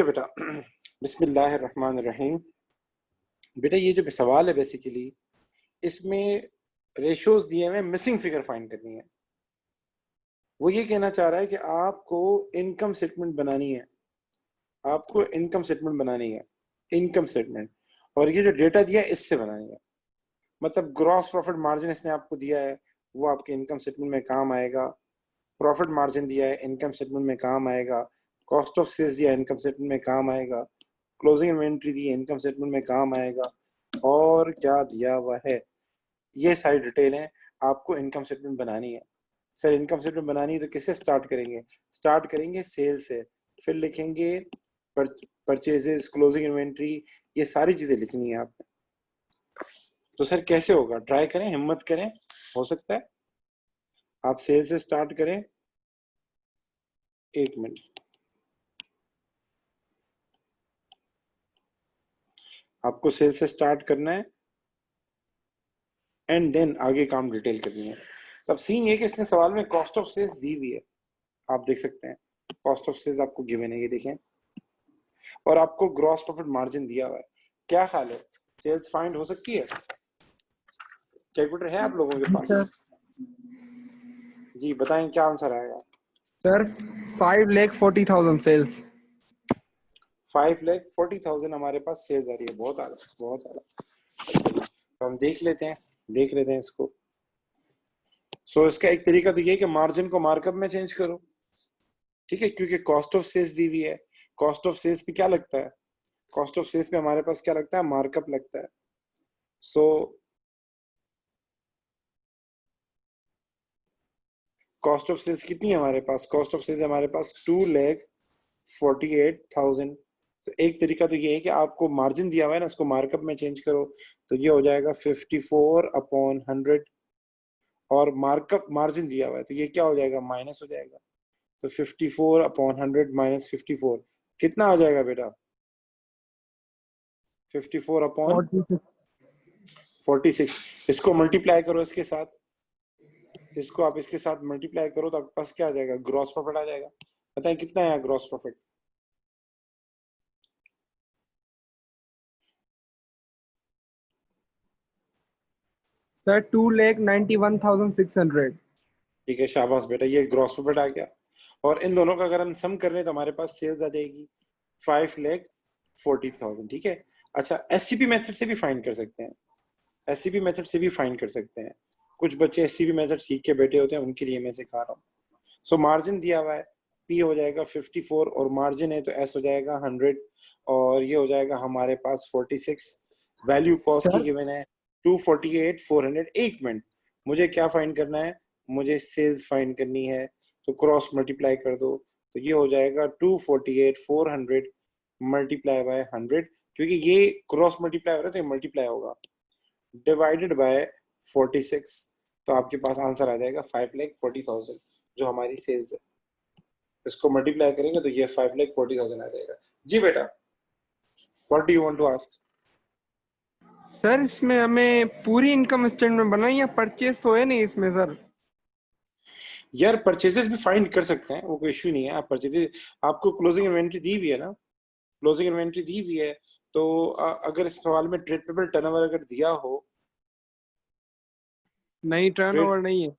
बेटा बिस्मिल्लाहिर्रहमानिर्रहीम। बेटा ये जो सवाल है बेसिकली इसमें रेशियोज दिए हुए मिसिंग फिगर फाइंड करनी है। वो ये कहना चाह रहा है कि आपको इनकम स्टेटमेंट बनानी है, आपको इनकम स्टेटमेंट बनानी है, इनकम स्टेटमेंट, और ये जो डेटा दिया है इससे बनानी है। मतलब ग्रॉस प्रॉफिट मार्जिन इसने आपको दिया है, वो आपके इनकम स्टेटमेंट में काम आएगा। प्रॉफिट मार्जिन दिया है, इनकम स्टेटमेंट में काम आएगा। कॉस्ट ऑफ सेल्स दिया है, इनकम स्टेटमेंट में काम आएगा। क्लोजिंग इन्वेंट्री दी है, इनकम स्टेटमेंट में काम आएगा। और क्या दिया हुआ है, ये सारी डिटेल है। आपको इनकम स्टेटमेंट बनानी है। सर इनकम स्टेटमेंट बनानी है तो किससे स्टार्ट करेंगे? स्टार्ट करेंगे सेल से, फिर लिखेंगे परचेजेस, क्लोजिंग इन्वेंट्री, ये सारी चीजें लिखनी है आपने। तो सर कैसे होगा? ट्राई करें, हिम्मत करें, हो सकता है। आप सेल से स्टार्ट करें। एक मिनट, आपको सेल से स्टार्ट करना है एंड देन आगे काम डिटेल करनी है। अब सीन ये कि इसने सवाल में कॉस्ट ऑफ सेल्स दी हुई है, आप देख सकते हैं कॉस्ट ऑफ सेल्स आपको गिवन है, ये देखें। और आपको ग्रॉस प्रॉफिट मार्जिन दिया हुआ है। क्या हाल है, सेल्स फाइंड हो सकती है? कैलकुलेटर है आप लोगों के पास? सर जी बताएं क्या आंसर आएगा। Sir 5,40,000 sales. 5,40,000 हमारे पास सेल्स आ रही है। बहुत आला, बहुत आला। तो हम देख लेते हैं, देख लेते हैं इसको। सो इसका एक तरीका तो ये है कि मार्जिन को मार्कअप में चेंज करो, ठीक है, क्योंकि कॉस्ट ऑफ सेल्स दी हुई है। कॉस्ट ऑफ सेल्स पे क्या लगता है? कॉस्ट ऑफ सेल्स पे हमारे पास क्या लगता है? मार्कअप लगता है। सो कॉस्ट ऑफ सेल्स कितनी है हमारे पास? कॉस्ट ऑफ सेल्स हमारे पास 2,48,000। तो एक तरीका तो ये है कि आपको मार्जिन दिया हुआ है ना, उसको मार्कअप में चेंज करो। तो ये हो जाएगा 54/100। और मार्कअप मार्जिन दिया हुआ है तो ये क्या हो जाएगा? माइनस हो जाएगा। तो 54/100 माइनस 54 कितना आ जाएगा बेटा? 54/46। इसको मल्टीप्लाई करो इसके साथ, इसको आप इसके साथ मल्टीप्लाई करो तो आपके पास क्या आ जाएगा? ग्रॉस प्रॉफिट आ जाएगा। बताएं कितना है ग्रॉस प्रॉफिट? सर 2,91,600। ठीक है, शाबाश बेटा, ये ग्रॉस प्रॉफिट आ गया। और इन दोनों का अगर हम सम कर रहे हैं तो हमारे पास सेल्स आ जाएगी 5,40,000। ठीक है। अच्छा, एससीपी मेथड से भी फाइंड कर सकते हैं, एससीपी मेथड से भी फाइंड कर सकते हैं। कुछ बच्चे एससीपी मेथड सीख के बैठे होते हैं, उनके लिए मैं सिखा रहा हूँ। सो मार्जिन दिया हुआ है, पी हो जाएगा 54 और मार्जिन है तो एस हो जाएगा 100 और ये हो जाएगा हमारे पास 46। वैल्यू कॉस्ट की सर गिवन है 248,400। एक मिनट, मुझे क्या फाइंड करना है? मुझे सेल्स फाइंड करनी है। तो क्रॉस मल्टीप्लाई कर दो, तो ये हो जाएगा 248,400 मल्टीप्लाई बाय 100, क्योंकि ये क्रॉस मल्टीप्लाई हो रहा है तो ये मल्टीप्लाई होगा, डिवाइडेड बाय 46। तो आपके पास आंसर आ जाएगा 5,40,000 जो हमारी सेल्स है। इसको मल्टीप्लाई करेंगे तो ये 5,40,000 आ जाएगा। जी बेटा, what do you want to ask? Sir इसमें हमें पूरी इनकम स्टेटमेंट बनाई या परचेस तो है नहीं इसमें सर? यार परचेजेस भी फाइंड कर सकते हैं, वो कोई इश्यू नहीं है। आप परचेजेस, आपको क्लोजिंग इन्वेंट्री दी हुई है ना, क्लोजिंग इन्वेंट्री दी हुई है। तो अगर इस सवाल में ट्रेड पेबल टर्नओवर अगर दिया हो, नहीं, ट्रेड, टर्नओवर नहीं है।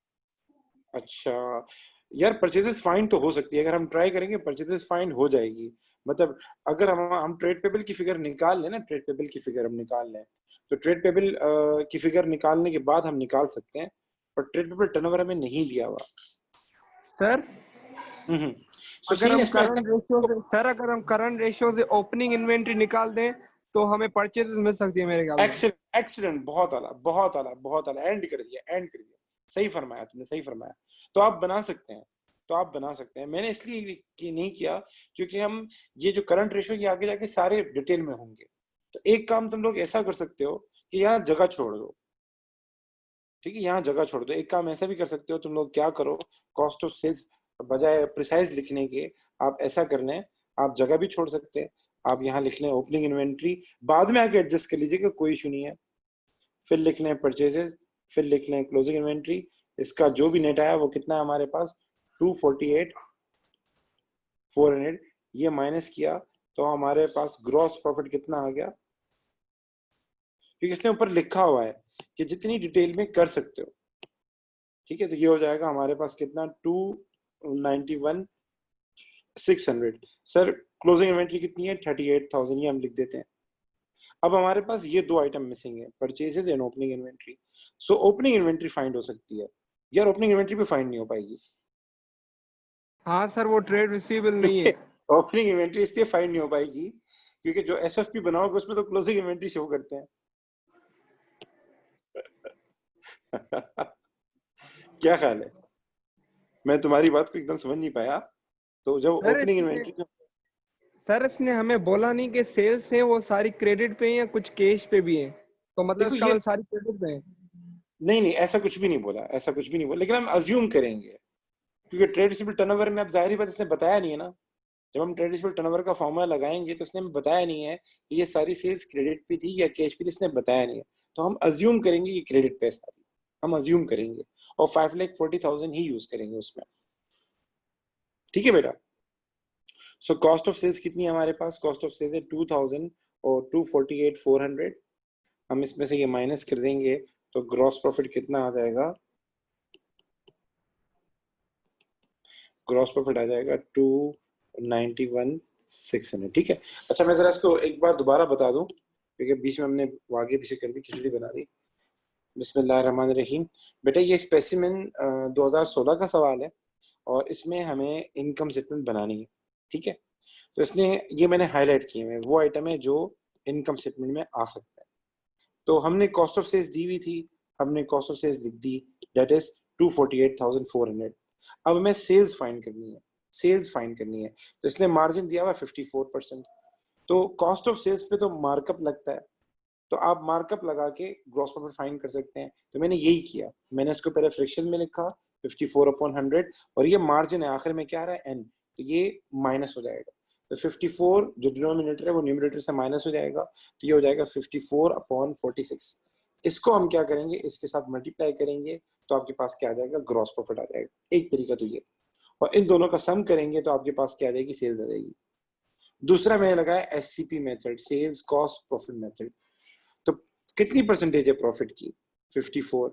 अच्छा यार परचेजेस फाइंड तो हो सकती है, अगर हम ट्राई करेंगे परचेजेस फाइंड हो जाएगी। मतलब अगर हम ट्रेड पेबल की फिगर निकाल लें ना, ट्रेड पेबल की फिगर हम निकाल लें तो ट्रेड पेबल की फिगर निकालने के बाद हम निकाल सकते हैं। पर ट्रेड पेबल टर्नओवर हमें नहीं दिया हुआ। सर सो सीन इसमें ऐसा, अगर हम करंट रेशियो से ओपनिंग इन्वेंट्री निकाल दें तो हमें परचेज मिल सकती है मेरे ख्याल से। एक्सीलेंट एक्सीलेंट, बहुत आला, बहुत आला, बहुत आला, एंड कर दिया, एंड कर दिया। सही फरमाया तुमने, सही फरमाया। तो आप बना सकते हैं, तो आप बना सकते हैं। मैंने इसलिए नहीं किया क्योंकि हम ये जो करंट रेशियो के आगे जाके सारे डिटेल में होंगे। तो एक काम तुम लोग ऐसा कर सकते हो कि यहाँ जगह छोड़ दो, ठीक है, यहाँ जगह छोड़ दो। एक काम ऐसा भी कर सकते हो तुम लोग, क्या करो, कॉस्ट ऑफ सेल्स बजाय प्रिसाइज लिखने के आप ऐसा करने, आप जगह भी छोड़ सकते हैं। आप यहाँ लिख लें ओपनिंग इन्वेंट्री, बाद में आके एडजस्ट कर लीजिएगा, कोई इशू नहीं है। फिर लिख लें परचेजेस, फिर लिख लें क्लोजिंग इन्वेंट्री। इसका जो भी नेट आया वो कितना है हमारे पास? 248,400। ये माइनस किया तो हमारे पास ग्रॉस प्रॉफिट कितना आ गया, क्योंकि इसने ऊपर लिखा हुआ है कि जितनी डिटेल में कर सकते हो। ठीक है, तो ये हो जाएगा हमारे पास कितना 291,600। सर क्लोजिंग इन्वेंट्री कितनी है 38,000, ये हम लिख देते हैं। अब हमारे पास ये दो आइटम मिसिंग है, purchases and opening inventory. So opening inventory find हो सकती है यार, ओपनिंग इन्वेंट्री भी फाइंड नहीं हो पाएगी। हाँ सर, वो ट्रेड रिसीवेबल नहीं है। ओपनिंग इन्वेंट्री इसलिए फाइंड नहीं हो पाएगी क्योंकि जो एसएफपी बनाओगे उसमें तो क्लोजिंग इन्वेंट्री शो करते हैं। क्या ख्याल है, मैं तुम्हारी बात को एकदम समझ नहीं पाया। तो जब ओपनिंग इन्वेंट्री, सर इसने हमें बोला नहीं कि सेल्स हैं वो सारी क्रेडिट पे हैं या कुछ कैश पे भी हैं, तो मतलब देखो इसका ये, मतलब सारी क्रेडिट पे हैं। नहीं नहीं ऐसा कुछ भी नहीं बोला, ऐसा कुछ भी नहीं बोला, लेकिन हम अज्यूम करेंगे क्योंकि ट्रेड रिसीवेबल टर्नओवर में अब जाहिर बात इसने बताया नहीं है ना। जब हम ट्रेड रिसीवेबल टर्नओवर का फॉर्मूला लगाएंगे तो इसने हमें बताया नहीं है कि ये सारी सेल्स क्रेडिट पे थी या कैश पे थी, इसने बताया नहीं है। तो हम अज्यूम करेंगे कि क्रेडिट पे है सारी, हम अज्यूम करेंगे और 5,40,000 ही यूज करेंगे उसमें। ठीक है बेटा। सो कॉस्ट ऑफ सेल्स कितनी है हमारे पास, कॉस्ट ऑफ सेल्स है 2,000 और 248,400। हम इसमें से ये माइनस कर देंगे तो ग्रॉस प्रॉफिट कितना आ जाएगा, ग्रॉस प्रॉफिट आ जाएगा 291,600। ठीक है। अच्छा मैं जरा इसको एक बार दोबारा बता दूं क्योंकि बीच में हमने आगे पीछे कर दी, खिचड़ी बना दी। बिस्मिल्लाहिर्रहमानिर्रहीम। बेटा ये स्पेसिमेन 2016 का सवाल है और इसमें हमें इनकम स्टेटमेंट बनानी है। ठीक है, तो इसने ये मैंने हाईलाइट किए हैं वो आइटम है जो इनकम स्टेटमेंट में आ सकता है। तो हमने कॉस्ट ऑफ सेल्स दी हुई थी, हमने कॉस्ट ऑफ सेल्स लिख दी, दैट इज 248,400। अब हमें सेल्स फाइंड करनी है, सेल्स फाइंड करनी है। तो इसने मार्जिन दिया हुआ 54%। तो कॉस्ट ऑफ सेल्स पे तो मार्कअप लगता है, तो आप मार्कअप लगा के ग्रॉस प्रॉफिट फाइंड कर सकते हैं। तो मैंने यही किया, मैंने इसको पहले फ्रैक्शन में लिखा 54/100 और ये मार्जिन है, आखिर में क्या आ रहा है n, तो ये माइनस हो जाएगा। तो 54 जो डिनोमिनेटर है वो न्यूमरेटर से माइनस हो जाएगा, तो ये हो जाएगा 54/46। इसको हम क्या करेंगे, इसके साथ मल्टीप्लाई करेंगे तो आपके पास क्या आ जाएगा, ग्रॉस प्रॉफिट आ जाएगा। एक तरीका तो ये, और इन दोनों का सम करेंगे तो आपके पास क्या आ जाएगी, सेल्स आ जाएगी। दूसरा मैंने लगाया SCP method, sales cost profit method. तो कितनी परसेंटेज है प्रॉफिट की, 54,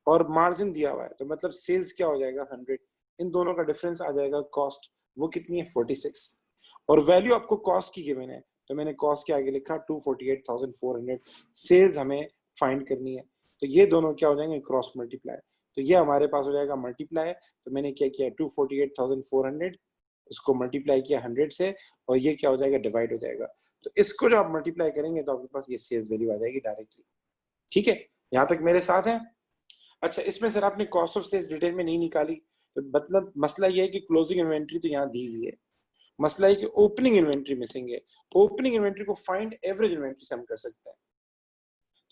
और मार्जिन दिया हुआ है तो मतलब सेल्स क्या हो जाएगा 100। इन दोनों का डिफरेंस आ जाएगा कॉस्ट, वो कितनी है 46, और वैल्यू आपको कॉस्ट की गिवन है तो मैंने कॉस्ट के आगे लिखा 248,400। सेल्स हमें फाइंड करनी है, तो ये दोनों क्या हो जाएंगे, क्रॉस मल्टीप्लाई। तो ये हमारे पास हो जाएगा मल्टीप्लाई। तो मैंने क्या किया 248,400, इसको मल्टीप्लाई किया 100 से, और ये क्या हो जाएगा, डिवाइड हो जाएगा। तो इसको जब आप मल्टीप्लाई करेंगे तो आपके पास ये सेल्स वैल्यू आ जाएगी डायरेक्टली। ठीक है, यहां तक मेरे साथ है। अच्छा इसमें सर आपने कॉस्ट ऑफ सेल्स डिटेल में नहीं निकाली, तो मतलब मसला ये है कि क्लोजिंग इन्वेंट्री तो यहाँ दी हुई है, मसला है कि ओपनिंग इन्वेंट्री मिसिंग है। ओपनिंग इन्वेंट्री को फाइंड एवरेज इन्वेंट्री से हम कर सकते हैं।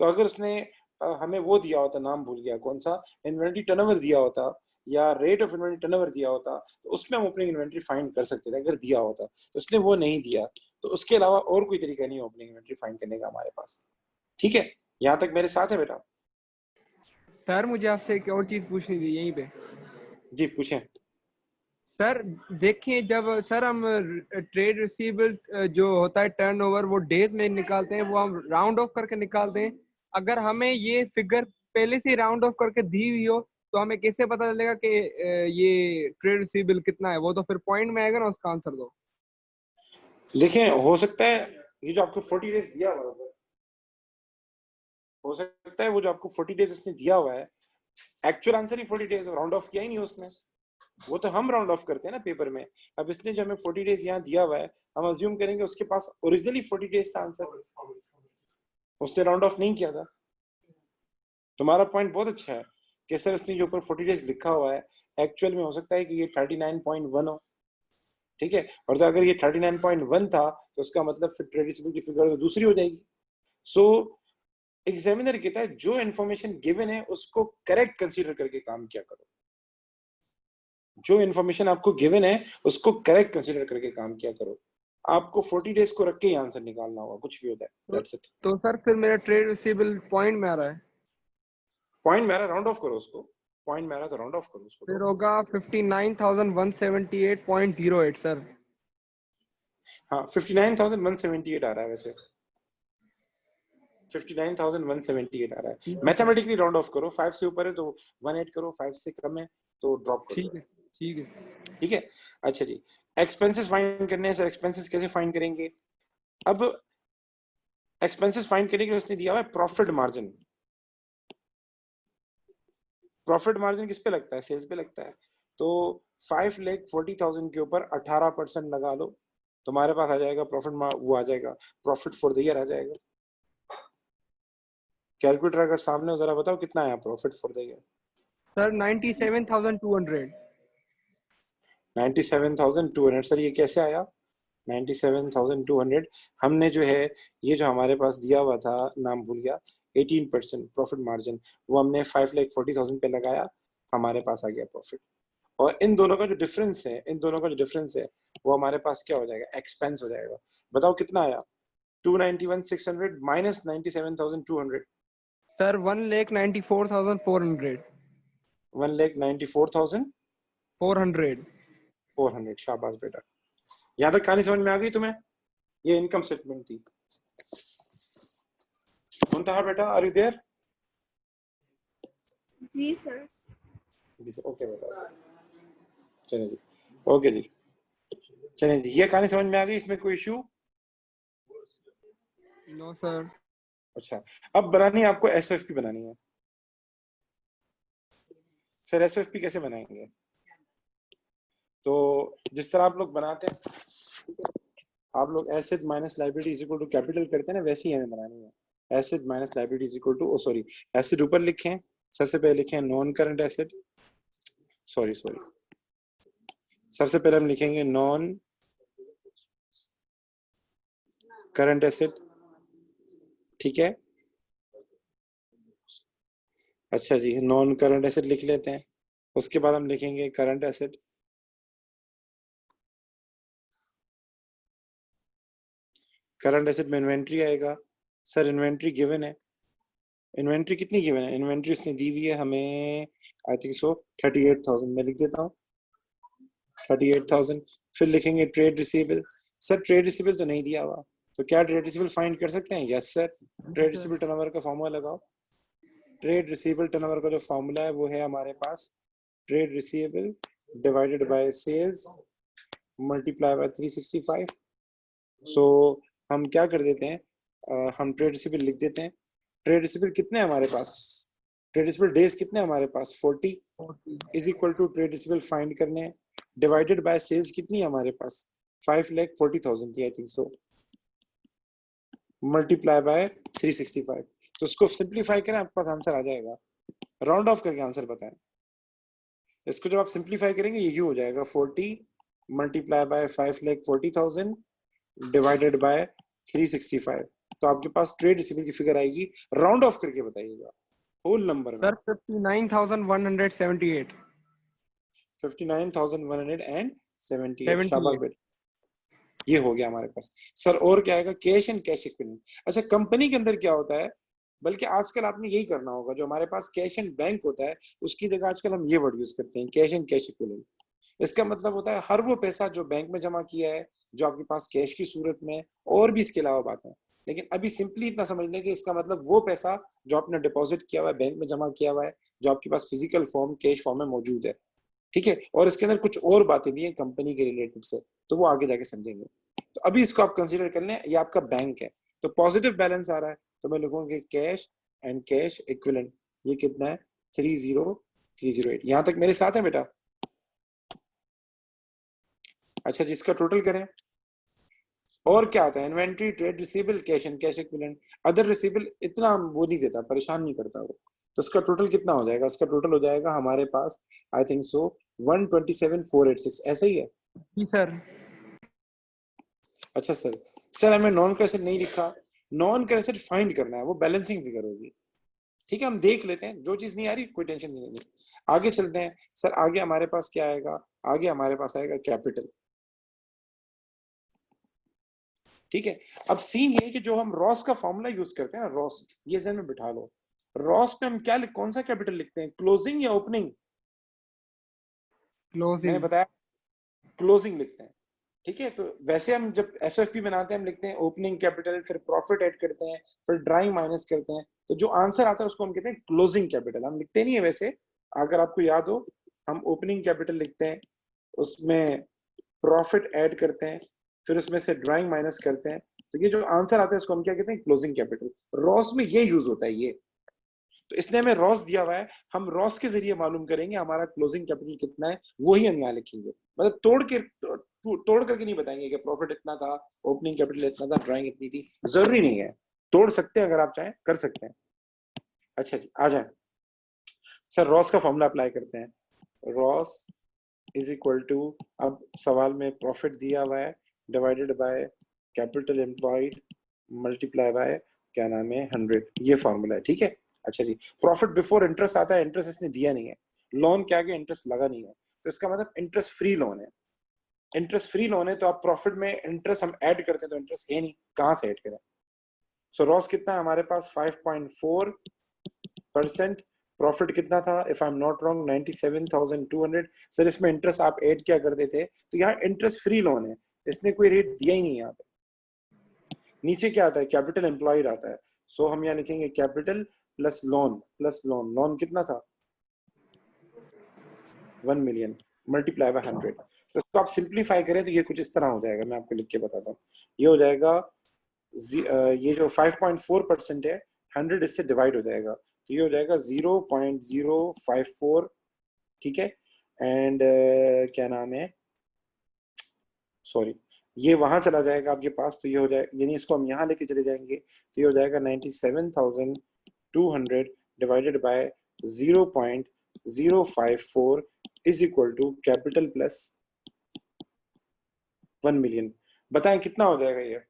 तो अगर उसने हमें वो दिया होता, नाम भूल गया कौन सा, इन्वेंट्री टर्नओवर दिया होता या रेट ऑफ इन्वेंट्री टर्नओवर दिया होता तो उसमें हम ओपनिंग इन्वेंट्री फाइंड कर सकते थे अगर दिया होता। तो उसने वो नहीं दिया, तो उसके अलावा और कोई तरीका नहीं है ओपनिंग इन्वेंट्री फाइंड करने का हमारे पास। ठीक है, यहाँ तक मेरे साथ है बेटा। सर मुझे आपसे एक और चीज पूछनी थी यहीं पे। जी पूछें। सर देखिए, जब सर हम ट्रेड रिसीवेबल जो होता है टर्नओवर वो डेज में निकालते हैं, वो हम राउंड ऑफ करके निकालते हैं। अगर हमें ये फिगर पहले से राउंड ऑफ करके दी हुई हो तो हमें कैसे पता चलेगा कि ये ट्रेड रिसीवेबल कितना है? वो तो फिर पॉइंट में आएगा ना, उसका आंसर दो। देखें हो सकता है ये जो आपको 40 डेज दिया हुआ है, हो सकता है वो जो आपको 40 डेज उसने दिया हुआ है actual answer he 40 days, round of किया ही नहीं उसने। वो तो हम राउंड ऑफ करते हैं ना पेपर में। अब इसने जो हमें 40 डेज यहाँ दिया हुआ है, हम अज्यूम करेंगे उसके पास ओरिजिनली 40 डेज था आंसर, उसने राउंड ऑफ नहीं किया था। तुम्हारा पॉइंट बहुत अच्छा है कि सर उसने जो ऊपर 40 डेज लिखा हुआ है एक्चुअल में हो सकता है कि ये 39.1 हो। ठीक है, और तो अगर ये 39.1 था तो उसका मतलब फिर ट्रेडिशनल की फिगर तो दूसरी हो जाएगी। सो एग्जामिनर कहता है जो इन्फॉर्मेशन गिवन है उसको करेक्ट कंसीडर करके काम किया करो, जो इन्फॉर्मेशन आपको गिवन है उसको करेक्ट कंसीडर करके काम किया करो। आपको 40 डेज को रख के ही आंसर निकालना होगा, कुछ भी होता है, दैट्स इट। तो सर फिर मेरा ट्रेड रिसीवेबल पॉइंट में आ रहा है। पॉइंट में आ रहा है, राउंड ऑफ करो उसको, पॉइंट में आ रहा है तो राउंड ऑफ करो उसको फिर तो। होगा 59,178.08 सर। हाँ 59,178 आ रहा है वैसे, 59,178 आ रहा है। ठीक है सर, मैथमेटिकली राउंड ऑफ करो, 5 से ऊपर है तो 18 करो, 5 से कम है तो ड्रॉप कर ठीक दो। है, ठीक है। ठीक है। अच्छा जी, एक्सपेंसेस फाइंड करने हैं सर। एक्सपेंसेस कैसे फाइंड करेंगे? अब एक्सपेंसेस फाइंड करने के लिए उसने दिया हुआ है प्रॉफिट मार्जिन। प्रॉफिट मार्जिन किस पे लगता है? सेल्स पे लगता है। तो 5,40,000 के ऊपर 18% लगा लो, तुम्हारे पास आ जाएगा प्रॉफिट, वो आ जाएगा, प्रॉफिट फॉर द ईयर आ जाएगा। कैलकुलेटर अगर सामने हो, जरा बताओ कितना आया profit for the year? Sir 97,200। 97,200। Sir ये कैसे आया 97,200? हमने जो है, ये जो हमारे पास दिया हुआ था, नाम भूल गया, 18% प्रॉफिट मार्जिन, वो हमने 5,40,000 पे लगाया, हमारे पास आ गया प्रॉफिट। और इन दोनों का जो डिफरेंस है, इन दोनों का जो डिफरेंस है, वो हमारे पास क्या हो जाएगा? एक्सपेंस हो जाएगा। बताओ कितना आया? 291,600 माइनस 97,200। सर 1,94,400। 1,94,400। 400। शाबाश बेटा। यहाँ तक कहानी समझ में आ गई तुम्हें? ये इनकम स्टेटमेंट थी। मुंतहा बेटा, आर यू देयर? जी सर। ओके बेटा, चलिए जी, ओके जी, चलिए जी, ये कहानी समझ में आ गई? इसमें कोई इशू? No sir. अच्छा, अब बनानी है आपको एसओएफपी बनानी है। सर एसओएफपी कैसे बनाएंगे? तो जिस तरह आप लोग बनाते हैं, आप लोग asset minus liability is equal to capital करते हैं ना, वैसे ही हमें बनानी है। Asset minus liability is equal to, oh sorry, asset ऊपर लिखें, सबसे पहले लिखें non current asset, sorry sorry, सबसे पहले हम लिखेंगे नॉन करंट एसेट। ठीक है, अच्छा जी, नॉन करंट एसेट लिख लेते हैं। उसके बाद हम लिखेंगे करंट एसेट। करंट एसेट में इन्वेंट्री आएगा। सर इन्वेंट्री गिवन है, इन्वेंट्री कितनी गिवन है? इन्वेंट्री इसने दी हुई है हमें, आई थिंक सो 38,000। मैं लिख देता हूँ 38,000। फिर लिखेंगे trade receivable. Sir trade receivable तो नहीं दिया हुआ, तो क्या ट्रेड रिसीवेबल फाइंड कर सकते हैं? Yes sir, trade receivable turnover का फॉर्मूला लगाओ। ट्रेड रिसीवेबल टर्नओवर का जो फॉर्मूला है वो है हमारे पास trade receivable divided by sales multiply by 365। So हम क्या कर देते हैं, हम ट्रेड रिसीवेबल लिख देते हैं। ट्रेड रिसीवेबल कितने हैं हमारे पास? ट्रेड रिसीवेबल डेज कितने हैं हमारे पास? 40 is equal to trade receivable find करने हैं, डिवाइडेड बाय सेल्स कितनी है हमारे पास? 5,40,000 थी I think so, multiply by 365। तो उसको सिंप्लीफाई करें, आपके पास आंसर आ जाएगा। राउंड ऑफ करके आंसर बताएं। इसको जब आप सिंप्लीफाई करेंगे ये हो जाएगा 40 मल्टीप्लाई बाय 5,40,000 डिवाइडेड बाय 365। तो आपके पास ट्रेड रिसीवेबल की फिगर आएगी। राउंड ऑफ करके बताइएगा होल नंबर में। सर 59,178। 59,178। शाबाश बेटा, ये हो गया हमारे पास। सर और क्या आएगा? Cash and cash equivalent. अच्छा, कंपनी के अंदर क्या होता है, बल्कि आजकल आपने यही करना होगा, जो हमारे पास कैश एंड बैंक होता है उसकी जगह आजकल हम ये वर्ड यूज करते हैं, कैश एंड कैश इक्विवेलेंट। इसका मतलब होता है हर वो पैसा जो बैंक में जमा किया है, जो आपके पास कैश की सूरत में, और भी इसके अलावा बात है, लेकिन अभी सिंपली इतना समझ लें कि इसका मतलब वो पैसा जो आपने डिपॉजिट किया हुआ है, बैंक में जमा किया हुआ है, जो आपके पास फिजिकल फॉर्म कैश फॉर्म में मौजूद है। ठीक है, और इसके अंदर कुछ और बातें भी हैं कंपनी के रिलेटेड से, तो वो आगे जाके समझेंगे। तो अभी इसको आप कंसीडर कर लें, ये आपका बैंक है, तो पॉजिटिव बैलेंस आ रहा है, तो मैं लिखूंगा कैश एंड कैश इक्विवेलेंट। ये कितना है? 30,308। यहां तक मेरे साथ है बेटा? अच्छा जी, इसका टोटल करें। और क्या आता है? Inventory, trade receivable, cash and cash equivalent. Other receivable इतना वो नहीं देता, परेशान नहीं करता वो। तो इसका टोटल कितना हो जाएगा? इसका टोटल हो जाएगा हमारे पास आई थिंक सो 127,486। ऐसा ही है? जी सर। अच्छा सर, सर हमें नॉन करेंट नहीं लिखा, नॉन करेंट फाइंड करना है, वो बैलेंसिंग फिगर होगी। ठीक है, हम देख लेते हैं, जो चीज नहीं आ रही कोई टेंशन नहीं लेनी। आगे चलते हैं सर, आगे हमारे पास क्या आएगा? आगे हमारे पास आएगा कैपिटल। ठीक है, अब सीन ये कि जो हम रॉस का फॉर्मूला यूज करते हैं, रॉस, ये जहन में बिठा लो। रॉस पे हम क्या कौन सा कैपिटल लिखते हैं, क्लोजिंग या ओपनिंग? मैंने क्लोजिंग। बताया क्लोजिंग लिखते हैं। ठीक है, तो वैसे हम जब एसएफपी बनाते हैं हम लिखते हैं ओपनिंग कैपिटल, फिर प्रॉफिट ऐड करते हैं, फिर ड्राइंग माइनस करते हैं, तो जो आंसर आता है उसको हम कहते हैं क्लोजिंग कैपिटल। हम लिखते नहीं है वैसे, अगर आपको याद हो, हम ओपनिंग कैपिटल लिखते हैं, उसमें प्रॉफिट ऐड करते हैं, फिर उसमें से ड्राइंग माइनस करते हैं, तो ये जो आंसर आता है उसको हम क्या कहते हैं, क्लोजिंग कैपिटल। रॉस में ये यूज होता है ये, तो इसने हमें रॉस दिया हुआ है, हम रॉस के जरिए मालूम करेंगे हमारा क्लोजिंग कैपिटल कितना है, वही हम यहाँ लिखेंगे। मतलब तोड़ करके नहीं बताएंगे कि प्रॉफिट इतना था, ओपनिंग कैपिटल इतना था, ड्राइंग इतनी थी, जरूरी नहीं है। तोड़ सकते हैं, अगर आप चाहें कर सकते हैं। अच्छा जी, आ जाए सर, रॉस का फॉर्मूला अप्लाई करते हैं। रॉस इज इक्वल टू, अब सवाल में प्रॉफिट दिया हुआ है, divided by capital employed multiply by क्या नाम है 100, ये फॉर्मूला है, ठीक है। अच्छा जी, प्रॉफिट बिफोर इंटरेस्ट आता है, इंटरेस्ट इसने दिया नहीं है, लोन के आगे इंटरेस्ट लगा नहीं है, तो इसका मतलब इंटरेस्ट फ्री लोन है। इंटरेस्ट फ्री लोन है तो आप प्रॉफिट में इंटरेस्ट हम ऐड करते हैं, तो इंटरेस्ट है नहीं, कहां से ऐड करें। सो रॉस कितना है हमारे पास 5.4%। प्रॉफिट कितना था, if I am not wrong 97,200। Sir इसमें इंटरेस्ट आप ऐड क्या कर देते, तो यहाँ इंटरेस्ट फ्री लोन है, इसने कोई रेट दिया ही नहीं यहाँ पे। नीचे क्या आता है, कैपिटल एम्प्लॉयड आता है, सो हम यहाँ लिखेंगे कैपिटल प्लस लोन, लोन कितना था 1 मिलियन मल्टीप्लाई बाय 100। तो इसको आप सिंप्लीफाई करें तो ये कुछ इस तरह हो जाएगा, मैं आपको लिख के बताता हूँ। ये हो जाएगा ये जो 5.4% है, 100 इससे डिवाइड हो जाएगा, तो ये हो जाएगा 0.054, ठीक है। एंड क्या नाम है, सॉरी, ये वहां चला जाएगा आपके पास, तो ये हो जाएगा, यानी इसको हम यहाँ लेके चले जाएंगे, तो ये हो जाएगा 97,200 divided by 0.054 is equal to capital plus 1 million. बताएं कितना हो जाएगा ये,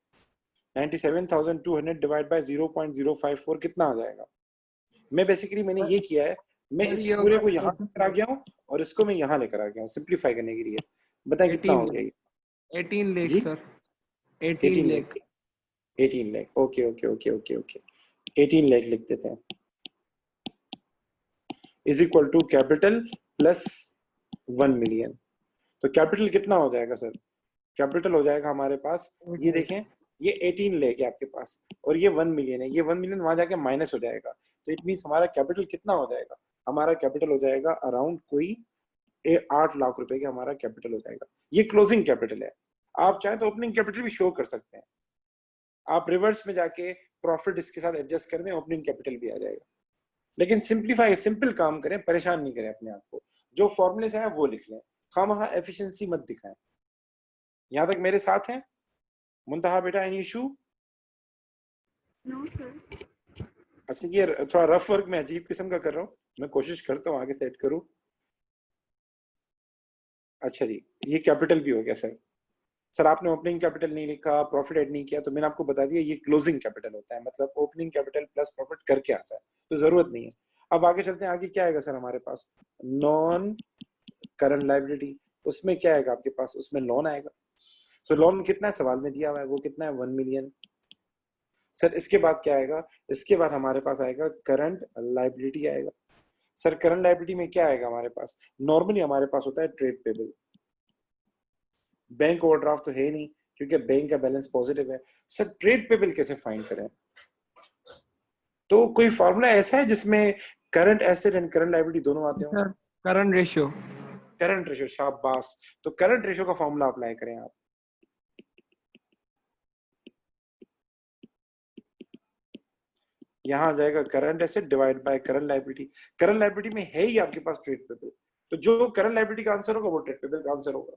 97,200 डिवाइड बाय 0.054 कितना आ जाएगा। मैं बेसिकली मैंने ये किया है, मैं इस ये पूरे होगा को यहाँ लेकर आ गया हूँ और इसको मैं यहाँ लेकर आ गया हूँ सिंप्लीफाई करने के लिए। बताएं कितना हो गया ये 18 लाख जी, sir, 18 18 lakh. Lakh 18 lakh, okay okay okay okay okay, 18 lakh लिख देते हैं, is equal to capital plus 1 million. तो कैपिटल कितना हो जाएगा सर, कैपिटल हो जाएगा हमारे पास, ये देखें, ये 18 लाख है आपके पास और ये 1 मिलियन है, ये 1 मिलियन वहां जाके माइनस हो जाएगा, तो इट मींस हमारा कैपिटल कितना हो जाएगा, हमारा कैपिटल हो जाएगा अराउंड कोई 8 लाख रुपए का हमारा कैपिटल हो जाएगा। ये क्लोजिंग कैपिटल है। आप चाहे तो ओपनिंग कैपिटल भी शो कर सकते हैं, आप रिवर्स में जाके प्रॉफिट इसके साथ एडजस्ट कर दें, ओपनिंग कैपिटल भी आ जाएगा। लेकिन सिंप्लीफाई, सिंपल काम करें, परेशान नहीं करें अपने आप को, जो फॉर्मूले से है वो लिख लें, खामखा एफिशिएंसी मत दिखाएं। यहां तक मेरे साथ हैं मुंतहा बेटा, एनी इशू? No sir. अच्छा, ये थोड़ा रफ वर्क में अजीब किस्म का कर रहा हूँ, मैं कोशिश करता हूँ आगे सेट करूँ। अच्छा जी, ये कैपिटल भी हो गया सर। सर आपने ओपनिंग कैपिटल नहीं लिखा, प्रॉफिट ऐड नहीं किया, तो मैंने आपको बता दिया ये क्लोजिंग कैपिटल होता है, मतलब ओपनिंग कैपिटल प्लस प्रॉफिट करके आता है, तो जरूरत नहीं है। अब आगे चलते हैं, आगे क्या आएगा सर हमारे पास, नॉन करंट लाइबिलिटी, उसमें क्या आएगा आपके पास, उसमें लोन आएगा। सो लोन कितना है, सवाल में दिया हुआ है, वो कितना है 1 मिलियन। सर इसके बाद क्या आएगा, इसके बाद हमारे पास आएगा करंट लाइबिलिटी आएगा। सर करंट लाइबिलिटी में क्या आएगा हमारे पास, नॉर्मली हमारे पास होता है ट्रेड पेबल, बैंक ओवरड्राफ्ट तो है नहीं क्योंकि बैंक का बैलेंस पॉजिटिव है। सर ट्रेड पेबल कैसे फाइंड करें, तो कोई फॉर्मूला ऐसा है जिसमें current asset and current liability दोनों आते हो? Sir current ratio. Current ratio, शाबाश। तो करंट रेशियो का फॉर्मूला अप्लाई करें आप, यहां आ जाएगा current asset divide by current liability. Current liability में है ही आपके पास ट्रेड पेबल, तो जो करंट लायबिलिटी का आंसर होगा वो ट्रेड पेबल का आंसर होगा,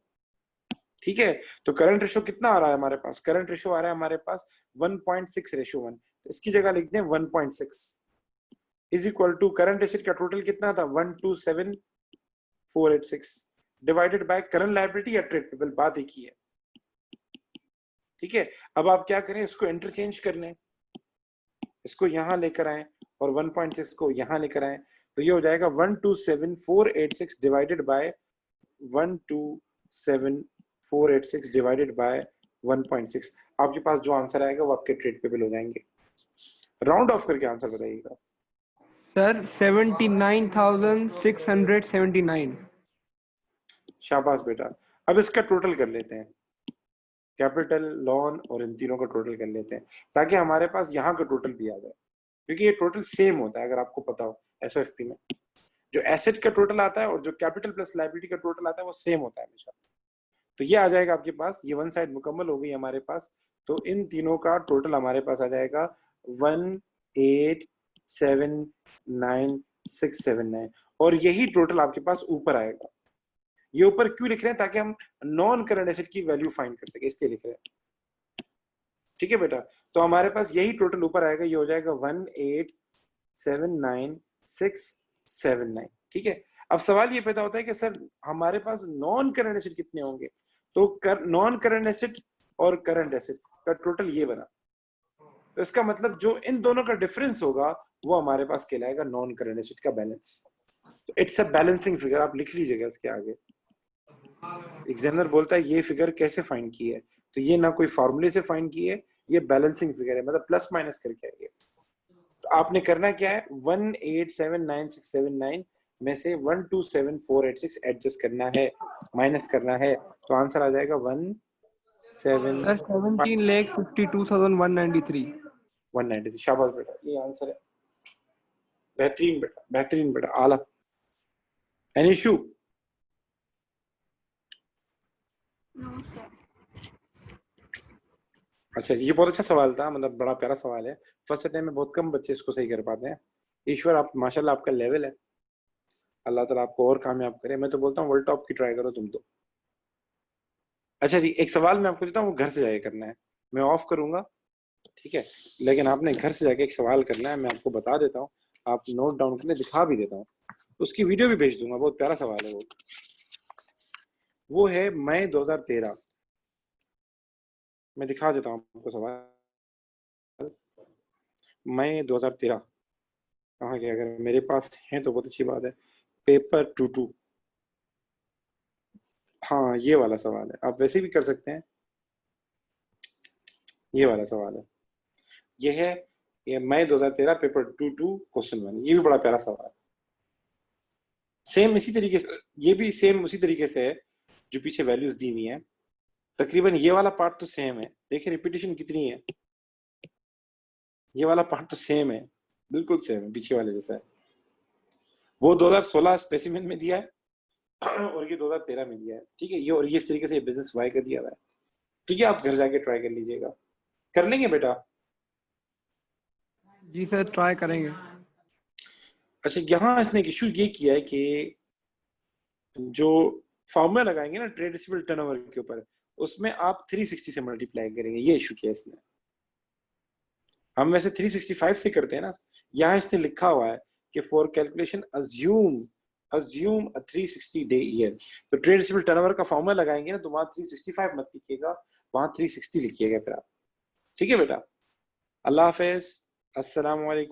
ठीक है। तो करंट रेशियो कितना आ रहा है हमारे पास, करंट रेशियो आ रहा है हमारे पास 1.6:1, तो इसकी जगह लिख दें 1.6 is equal to current asset का टोटल कितना था 127,486 डिवाइडेड बाय करंट लायबिलिटी या ट्रेड पेबल, बात एक ही है, ठीक है। अब आप क्या करें, इसको इंटरचेंज कर लें, इसको यहां लेकर आए और 1.6 को यहां लेकर आए, तो ये हो जाएगा 127,486 डिवाइडेड बाय 127,486 डिवाइडेड बाय 1.6। आपके पास जो आंसर आएगा वो आपके ट्रेड पेबल हो जाएंगे। राउंड ऑफ करके आंसर बताइएगा सर 79,679। शाबाश बेटा। अब इसका टोटल कर लेते हैं, कैपिटल, लोन और इन तीनों का टोटल कर लेते हैं ताकि हमारे पास यहाँ का टोटल भी आ जाए, क्योंकि ये टोटल सेम होता है। अगर आपको पता हो एसओएफपी में जो एसेट का टोटल आता है और जो कैपिटल प्लस लायबिलिटी का टोटल आता है वो सेम होता है हमेशा। तो ये आ जाएगा आपके पास, ये वन साइड मुकम्मल हो गई हमारे पास। तो इन तीनों का टोटल हमारे पास आ जाएगा 1879679 और यही टोटल आपके पास ऊपर आएगा। ये ऊपर क्यों लिख रहे हैं? ताकि हम नॉन करंट एसेट की वैल्यू फाइंड कर सके, इसलिए लिख रहे हैं। ठीक है बेटा, तो हमारे पास यही टोटल ऊपर आएगा, ये हो जाएगा 1879679। ठीक है, अब सवाल ये पैदा होता है कि सर हमारे पास नॉन करंट एसेट कितने होंगे? तो नॉन करंट एसेट और करंट एसेट का टोटल ये बना, तो इसका मतलब जो इन दोनों का डिफरेंस होगा वो हमारे पास कहलाएगा नॉन करंट एसेट का बैलेंस। तो इट्स अ बैलेंसिंग फिगर, आप लिख लीजिएगा इसके आगे। एग्जामिनर बोलता है ये फिगर कैसे फाइंड की है, तो ये ना कोई फॉर्मूले से फाइंड की है, ये बैलेंसिंग फिगर है, मतलब प्लस माइनस करके है। तो आपने करना क्या है, 1879679 में से 127486 एडजस्ट करना है, माइनस करना है, तो आंसर आ जाएगा 17,52,193। 193। शाबाश बेटा, ये आंसर है। बेहतरीन बेटा, बेहतरीन बेटा, आला। Any issue? No sir. अच्छा, ये बहुत अच्छा सवाल था, मतलब बड़ा प्यारा सवाल है। फर्स्ट अटेम्प्ट में बहुत कम बच्चे इसको सही कर पाते हैं। ईश्वर, आप माशाल्लाह, आपका लेवल है, अल्लाह ताला आपको और कामयाब करे। मैं तो बोलता हूँ वर्ल्ड टॉप की ट्राई करो तुम तो। अच्छा जी, एक सवाल मैं आपको देता हूँ, वो घर से जाके करना है, मैं ऑफ करूंगा, ठीक है, लेकिन आपने घर से जाके एक सवाल करना है। मैं आपको बता देता हूँ, आप नोट डाउन करने, दिखा भी देता हूँ, उसकी वीडियो भी भेज दूंगा, बहुत प्यारा सवाल है वो है मई 2013। मैं दिखा देता हूँ आपको सवाल। मई 2013 कहाँ गया? अगर मेरे पास है तो बहुत अच्छी बात है। पेपर 22, हाँ ये वाला सवाल है, आप वैसे भी कर सकते हैं। ये वाला सवाल है, ये है, ये मई 2013 पेपर 22 क्वेश्चन 1। ये भी बड़ा प्यारा सवाल है, सेम इसी तरीके से, ये भी सेम उसी तरीके से है जो पीछे वैल्यूज दी हुई हैं। तकरीबन ये वाला पार्ट तो सेम है, देखिए रिपीटेशन कितनी है। ये वाला पार्ट तो सेम है, बिल्कुल सेम है, पीछे वाले जैसा है। वो 2016 स्पेसिमेन में दिया है और ये 2013 में दिया है। ठीक है, ये और ये इस तरीके से बिजनेस वाई का दिया हुआ है। ठीक है, आप घर जाके ट्राई कर लीजिएगा। कर लेंगे बेटा? जी सर, ट्राई करेंगे। अच्छा, यहाँ इसने एक इशू ये किया है कि जो फॉर्मूला लगाएंगे ना ट्रेड रिसीवेबल टर्नओवर के ऊपर, उसमें आप 360 से मल्टीप्लाई करेंगे, ये इशू किया इसने। हम वैसे 365 से करते हैं ना, यहाँ इसने लिखा हुआ है कि for calculation assume a 360 day year. तो ट्रेड रिसीवेबल टर्नओवर का फॉर्मूला लगाएंगे ना, तो वहां 365 मत लिखिएगा, वहां 360 लिखिएगा फिर आप। ठीक है बेटा, अल्लाह हाफिज, अस्सलाम वालेकुम।